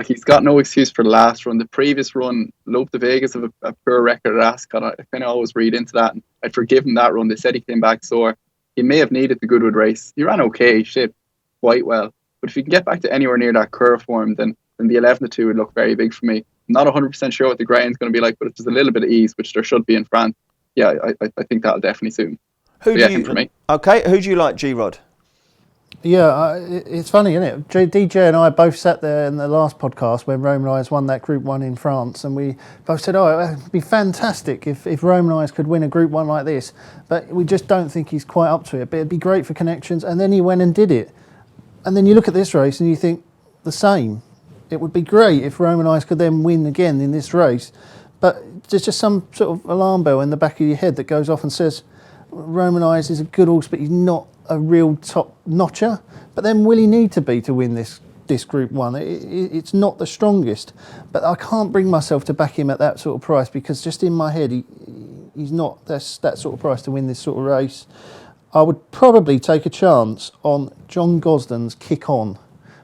He's got no excuse for the last run. The previous run, Lope de Vegas have a poor record at Ascot. I kind of always read into that. And I'd forgive him that run. They said he came back sore. He may have needed the Goodwood race. He ran okay, shaped quite well. But if he can get back to anywhere near that curve form, then the 11-2 would look very big for me. I'm not 100% sure what the ground's going to be like, but if there's a little bit of ease, which there should be in France, I think that'll definitely suit him. Him for me. Okay, who do you like, G-Rod? Yeah, it's funny, isn't it? DJ and I both sat there in the last podcast when Romanized won that Group 1 in France, and we both said, it'd be fantastic if Romanized could win a Group 1 like this, but we just don't think he's quite up to it. But it'd be great for connections, and then he went and did it. And then you look at this race and you think the same. It would be great if Romanized could then win again in this race, but there's just some sort of alarm bell in the back of your head that goes off and says Romanized is a good horse, but he's not a real top notcher. But then will he need to be to win this Group 1? It's not the strongest, but I can't bring myself to back him at that sort of price, because just in my head he's not that sort of price to win this sort of race. I would probably take a chance on John Gosden's Kick On,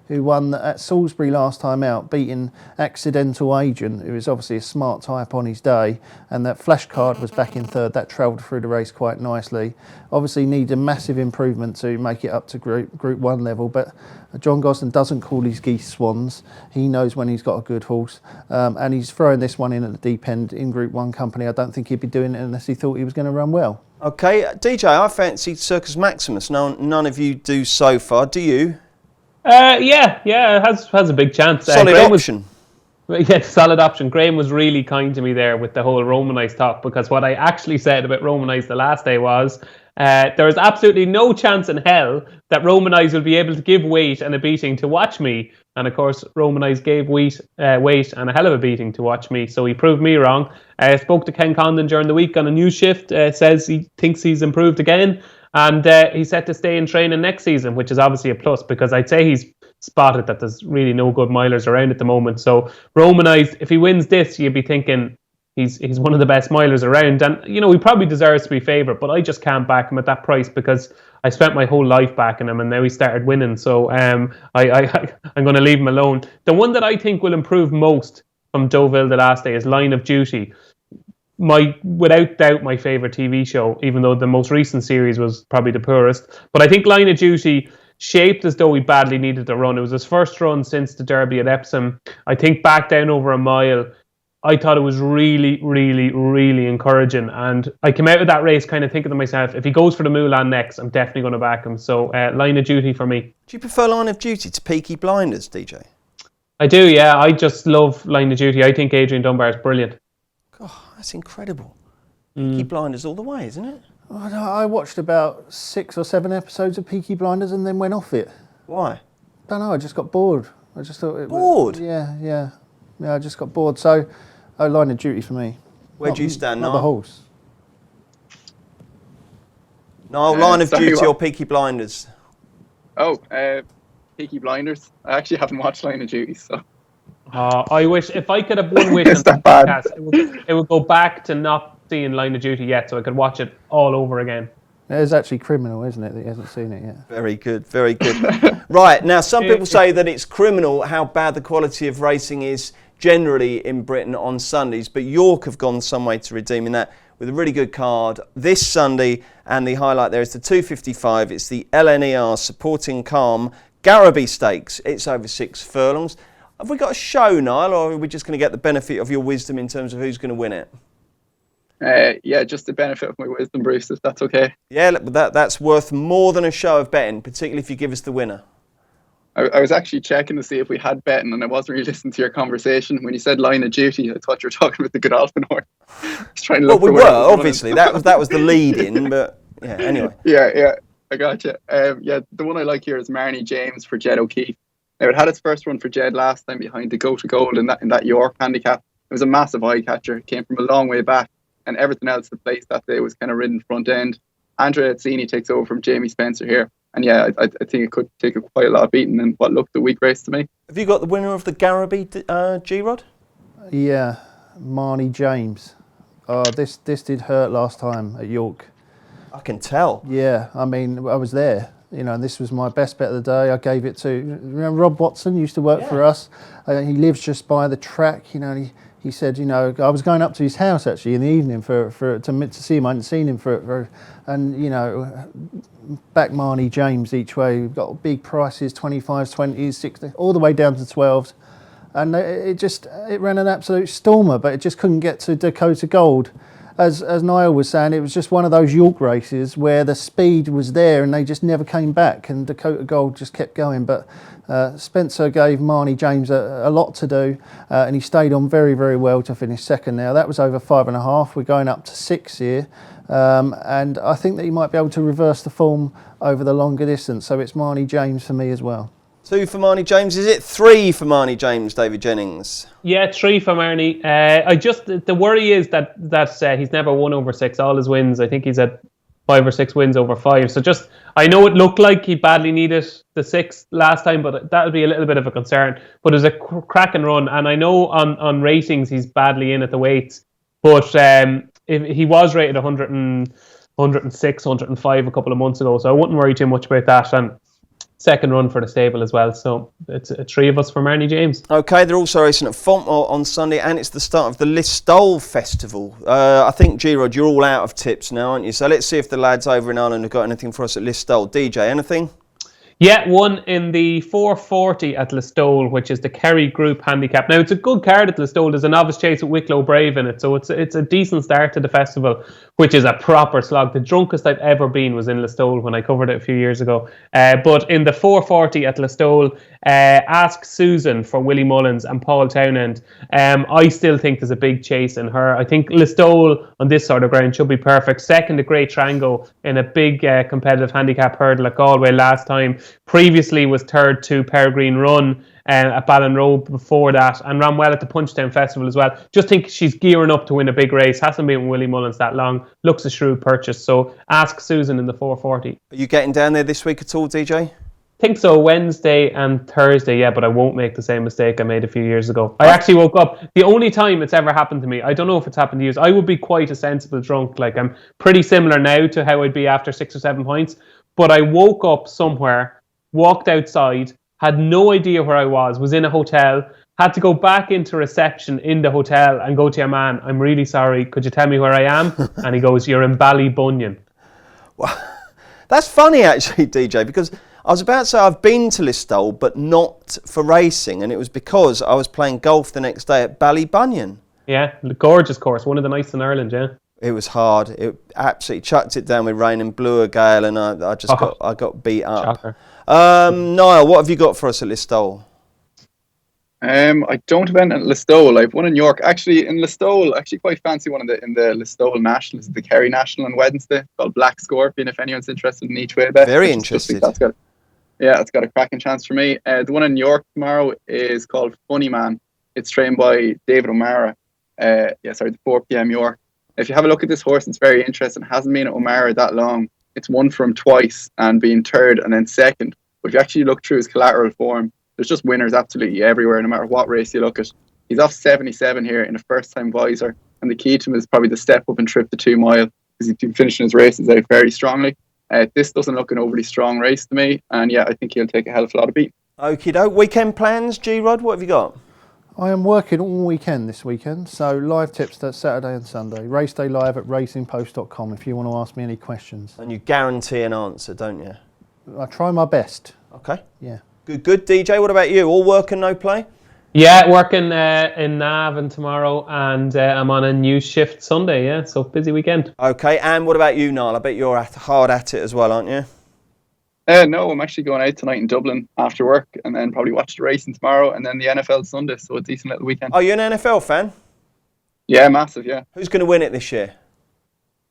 who won at Salisbury last time out, beating Accidental Agent, who is obviously a smart type on his day, and that Flashcard was back in third. That travelled through the race quite nicely. Obviously needs a massive improvement to make it up to Group 1 level, but John Gosden doesn't call his geese swans. He knows when he's got a good horse, and he's throwing this one in at the deep end in Group 1 company. I don't think he'd be doing it unless he thought he was going to run well. Okay, DJ, I fancied Circus Maximus. None of you do so far, do you? It has a big chance. Solid option. Solid option. Graham was really kind to me there with the whole Romanized talk, because what I actually said about Romanized the last day was there is absolutely no chance in hell that Romanized will be able to give weight and a beating to Watch Me. And of course, Romanized gave weight and a hell of a beating to Watch Me, so he proved me wrong. Spoke to Ken Condon during the week on a news shift, says he thinks he's improved again. And he's set to stay in training next season, which is obviously a plus, because I'd say he's spotted that there's really no good milers around at the moment. So Romanized, if he wins this, you'd be thinking he's one of the best milers around. And, he probably deserves to be favourite, but I just can't back him at that price, because I spent my whole life backing him and now he started winning. So I'm going to leave him alone. The one that I think will improve most from Deauville the last day is Line of Duty. Without doubt, my favourite TV show, even though the most recent series was probably the poorest. But I think Line of Duty shaped as though he badly needed to run. It was his first run since the Derby at Epsom. I think back down over a mile, I thought it was really, really, really encouraging. And I came out of that race kind of thinking to myself, if he goes for the Moulin next, I'm definitely going to back him. So Line of Duty for me. Do you prefer Line of Duty to Peaky Blinders, DJ? I do, yeah. I just love Line of Duty. I think Adrian Dunbar is brilliant. God, that's incredible. Peaky Blinders all the way, isn't it? I watched about 6 or 7 episodes of Peaky Blinders and then went off it. Why? Don't know, I just got bored. I just thought it Bored? Yeah, I just got bored. So, Line of Duty for me. Where do you stand, Not Niall? the horse. Niall, Line of sorry, Duty what? or Peaky Blinders? Oh, Peaky Blinders. I actually haven't watched Line of Duty, so. I wish, if I could have one wish Is on that the bad? podcast, it would go back to not seeing Line of Duty yet, so I could watch it all over again. It is actually criminal, isn't it, that he hasn't seen it yet? Very good, very good. Right, now some people say that it's criminal how bad the quality of racing is generally in Britain on Sundays, but York have gone some way to redeeming that with a really good card this Sunday, and the highlight there is the 255. It's the LNER Supporting Calm Garraby Stakes. It's over 6 furlongs. Have we got a show, Niall, or are we just going to get the benefit of your wisdom in terms of who's going to win it? Yeah, just the benefit of my wisdom, Bruce, if that's okay. Yeah, that's worth more than a show of betting, particularly if you give us the winner. I was actually checking to see if we had betting, and I wasn't really listening to your conversation. When you said Line of Duty, I thought you were talking about the Godolphin horse. I was trying to look Well, we for were, where it was obviously. running. That was the lead-in, but yeah, anyway. Yeah, I gotcha. Yeah, the one I like here is Marnie James for Jed O'Keefe. Now, it had its first run for Jed last time behind the Go to Gold in that York handicap. It was a massive eye catcher. It came from a long way back, and everything else the place that day was kind of ridden front end. Andrea Azzini takes over from Jamie Spencer here. And yeah, I think it could take quite a lot of beating in what looked a weak race to me. Have you got the winner of the Garraby, G-Rod? Yeah, Marnie James. This did hurt last time at York. I can tell. Yeah, I mean, I was there. And this was my best bet of the day. I gave it to, remember Rob Watson used to work for us. He lives just by the track. He said, I was going up to his house actually in the evening to see him. I hadn't seen him back Marnie James each way. We've got big prices, 25s, 20s, 60s, all the way down to 12s. And it ran an absolute stormer, but it just couldn't get to Dakota Gold. As Niall was saying, it was just one of those York races where the speed was there and they just never came back, and Dakota Gold just kept going. But Spencer gave Marnie James a lot to do, and he stayed on very, very well to finish second. Now that was over 5.5. We're going up to 6 here, and I think that he might be able to reverse the form over the longer distance. So it's Marnie James for me as well. 2 for Marnie James. Is it 3 for Marnie James, David Jennings? Yeah, 3 for Marnie. The worry is that he's never won over 6. All his wins, I think he's at 5 or 6 wins over 5. So I know it looked like he badly needed the 6 last time, but that would be a little bit of a concern. But it was a cracking run, and I know on ratings he's badly in at the weights, but if he was rated 106, 105 a couple of months ago, so I wouldn't worry too much about that. And second run for the stable as well, so it's 3 of us for Marnie James. Okay, they're also racing at Fontmore on Sunday, and it's the start of the Listowel Festival. I think, G-Rod, you're all out of tips now, aren't you? So let's see if the lads over in Ireland have got anything for us at Listowel. DJ, anything? Yeah, one in the 440 at Listowel, which is the Kerry Group Handicap. Now, it's a good card at Listowel. There's a novice chase with Wicklow Brave in it, so it's a decent start to the festival, which is a proper slog. The drunkest I've ever been was in Listowel when I covered it a few years ago. But in the 440 at Listowel, Ask Susan for Willie Mullins and Paul Townend. I still think there's a big chase in her. I think Listowel on this sort of ground should be perfect. Second to Great Trango in a big competitive handicap hurdle at Galway last time. Previously was third to Peregrine Run at Ballinrobe before that, and ran well at the Punchtown Festival as well. Just think she's gearing up to win a big race. Hasn't been with Willie Mullins that long. Looks a shrewd purchase. So Ask Susan in the 440. Are you getting down there this week at all, DJ? Think so, Wednesday and Thursday, yeah, but I won't make the same mistake I made a few years ago. I actually woke up, the only time it's ever happened to me, I don't know if it's happened to you, I would be quite a sensible drunk. Like, I'm pretty similar now to how I'd be after 6 or 7 pints, but I woke up somewhere, walked outside, had no idea where I was in a hotel, had to go back into reception in the hotel and go to your man, I'm really sorry, could you tell me where I am? And he goes, you're in Ballybunion. Well, that's funny actually, DJ, because I was about to say I've been to Listowel, but not for racing, and it was because I was playing golf the next day at Ballybunion. Yeah, gorgeous course, one of the nicest in Ireland, yeah. It was hard. It absolutely chucked it down with rain and blew a gale, and I got beat up. Niall, what have you got for us at Listowel? I don't have any at Listowel. I've one in York. Actually, in Listowel, actually quite fancy one in the Listowel National. It's the Kerry National on Wednesday. It's called Black Scorpion, if anyone's interested in each way bet. Very interested. It's got a cracking chance for me. The one in York tomorrow is called Funny Man. It's trained by David O'Mara. The 4 p.m. York. If you have a look at this horse, it's very interesting. It hasn't been at O'Mara that long. It's won from twice and being third and then second. But if you actually look through his collateral form, there's just winners absolutely everywhere, no matter what race you look at. He's off 77 here in a first-time visor, and the key to him is probably the step up and trip to 2 mile, because he's been finishing his races out very strongly. This doesn't look an overly strong race to me, and I think he'll take a hell of a lot of beat. Okie doke. Weekend plans, G-Rod, what have you got? I am working all weekend this weekend, so live tips that Saturday and Sunday. Race day live at racingpost.com if you want to ask me any questions. And you guarantee an answer, don't you? I try my best. Okay. Yeah. Good. DJ, what about you? All work and no play? Yeah, working in Navan tomorrow, and I'm on a new shift Sunday, so busy weekend. Okay, and what about you, Niall? I bet you're hard at it as well, aren't you? No, I'm actually going out tonight in Dublin after work, and then probably watch the racing tomorrow, and then the NFL Sunday, so a decent little weekend. Are you an NFL fan? Yeah, massive, yeah. Who's going to win it this year?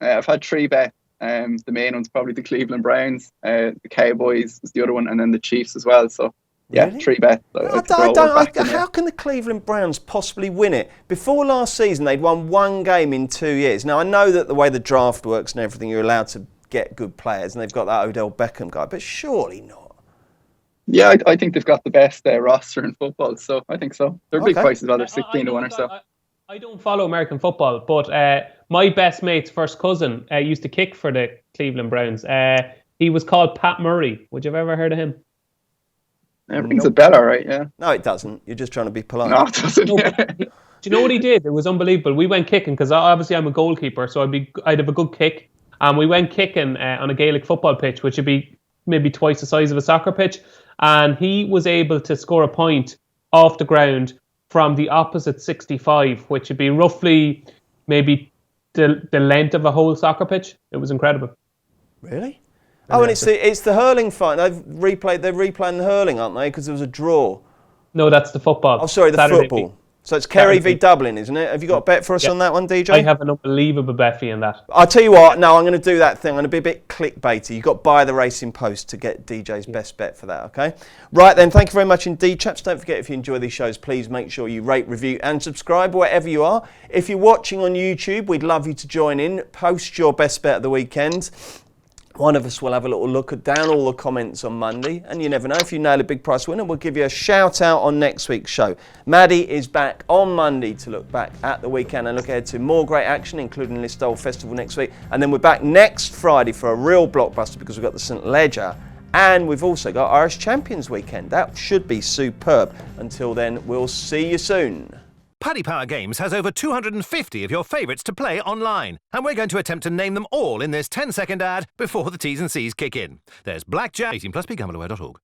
I've had 3 bets. The main one's probably the Cleveland Browns, the Cowboys is the other one, and then the Chiefs as well. So, really? 3 bets. How can the Cleveland Browns possibly win it? Before last season, they'd won 1 game in 2 years. Now, I know that the way the draft works and everything, you're allowed to get good players, and they've got that Odell Beckham guy, but surely not. Yeah, I think they've got the best roster in football, so I think so. They're big prices, well, they're 16 to 1 or so. I don't follow American football, but my best mate's first cousin used to kick for the Cleveland Browns. He was called Pat Murray. Would you have ever heard of him? Everything's a bet, all right, yeah. No, it doesn't. You're just trying to be polite. No, it doesn't. No, do you know what he did? It was unbelievable. We went kicking, because obviously I'm a goalkeeper, so I'd have a good kick. And we went kicking on a Gaelic football pitch, which would be maybe twice the size of a soccer pitch. And he was able to score a point off the ground from the opposite 65, which would be roughly maybe the length of a whole soccer pitch. It was incredible. Really? And it's the hurling fight. They're replaying the hurling, aren't they? Because there was a draw. No, that's the football. Oh, sorry, the Saturday football. week. So it's Kerry v Dublin, isn't it? Have you got a bet for us on that one, DJ? I have an unbelievable bet for you on that. I'll tell you what, no, I'm going to do that thing. I'm going to be a bit clickbaity. You've got to buy the Racing Post to get DJ's best bet for that, okay? Right then, thank you very much indeed, chaps. Don't forget, if you enjoy these shows, please make sure you rate, review and subscribe wherever you are. If you're watching on YouTube, we'd love you to join in. Post your best bet of the weekend. One of us will have a little look down all the comments on Monday, and you never know, if you nail a big prize winner, we'll give you a shout out on next week's show. Maddie is back on Monday to look back at the weekend and look ahead to more great action, including Listowel Festival next week. And then we're back next Friday for a real blockbuster, because we've got the St Ledger, and we've also got Irish Champions Weekend. That should be superb. Until then, we'll see you soon. Paddy Power Games has over 250 of your favourites to play online, and we're going to attempt to name them all in this 10-second ad before the T's and C's kick in. There's Blackjack, 18+, begambleaware.org.